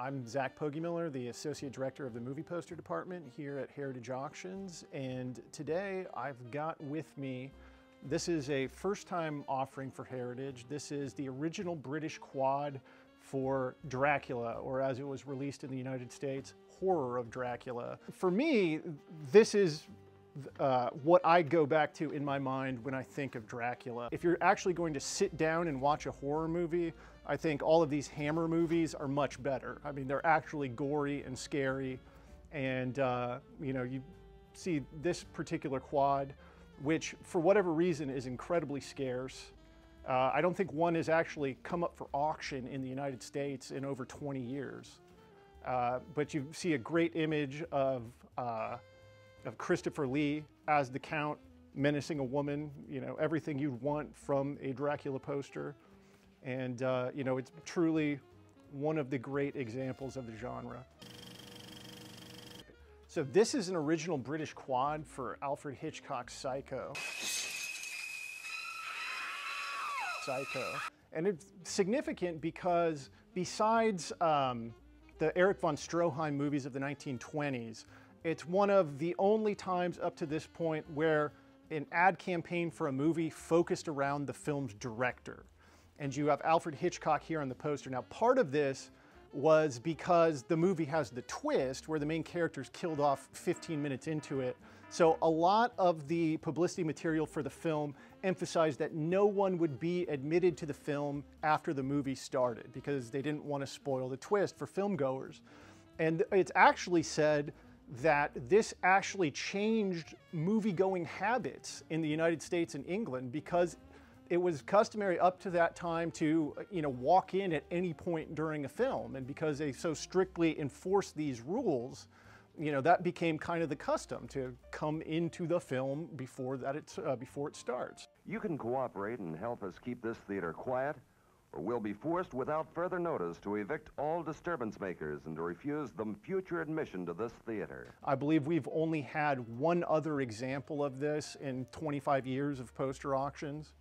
I'm Zach Pogemiller, the Associate Director of the Movie Poster Department here at Heritage Auctions, and today I've got with me, this is a first-time offering for Heritage. This is the original British quad for Dracula, or as it was released in the United States, Horror of Dracula. For me, this is what I go back to in my mind when I think of Dracula. If you're actually going to sit down and watch a horror movie, I think all of these Hammer movies are much better. I mean, they're actually gory and scary, and you know, you see this particular quad, which for whatever reason is incredibly scarce. I don't think one has actually come up for auction in the United States in over 20 years. But you see a great image of Christopher Lee as the Count menacing a woman, you know, everything you'd want from a Dracula poster. And, you know, it's truly one of the great examples of the genre. So this is an original British quad for Alfred Hitchcock's Psycho. And it's significant because besides the Erich von Stroheim movies of the 1920s, it's one of the only times up to this point where an ad campaign for a movie focused around the film's director. And you have Alfred Hitchcock here on the poster. Now, part of this was because the movie has the twist where the main character is killed off 15 minutes into it. So a lot of the publicity material for the film emphasized that no one would be admitted to the film after the movie started because they didn't want to spoil the twist for filmgoers. And it's actually said that this actually changed movie-going habits in the United States and England because it was customary up to that time to, you know, walk in at any point during a film, and because they so strictly enforced these rules, you know, that became kind of the custom to come into the film before it starts. You can cooperate and help us keep this theater quiet, or we'll be forced without further notice to evict all disturbance makers and to refuse them future admission to this theater. I believe we've only had one other example of this in 25 years of poster auctions.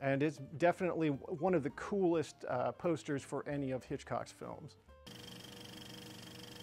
And it's definitely one of the coolest posters for any of Hitchcock's films.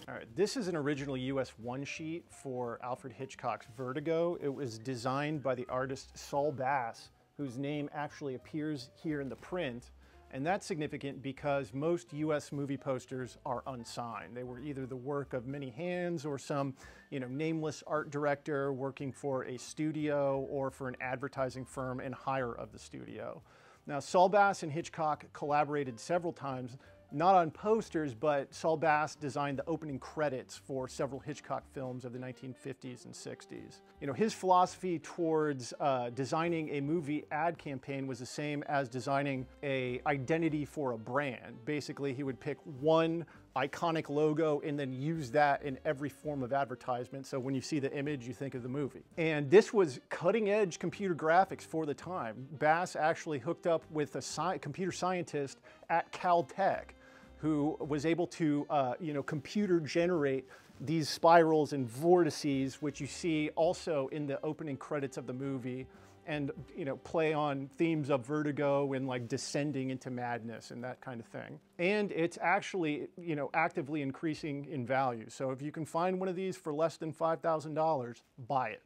All right, this is an original US one sheet for Alfred Hitchcock's Vertigo. It was designed by the artist Saul Bass, whose name actually appears here in the print. And that's significant because most US movie posters are unsigned. They were either the work of many hands or some, you know, nameless art director working for a studio or for an advertising firm and hire of the studio. Now, Saul Bass and Hitchcock collaborated several times, not on posters, but Saul Bass designed the opening credits for several Hitchcock films of the 1950s and 60s. You know, his philosophy towards designing a movie ad campaign was the same as designing an identity for a brand. Basically, he would pick one iconic logo and then use that in every form of advertisement. So when you see the image, you think of the movie. And this was cutting edge computer graphics for the time. Bass actually hooked up with a computer scientist at Caltech who was able to, you know, computer generate these spirals and vortices, which you see also in the opening credits of the movie, and, you know, play on themes of vertigo and like descending into madness and that kind of thing. And it's actually, you know, actively increasing in value. So if you can find one of these for less than $5,000, buy it.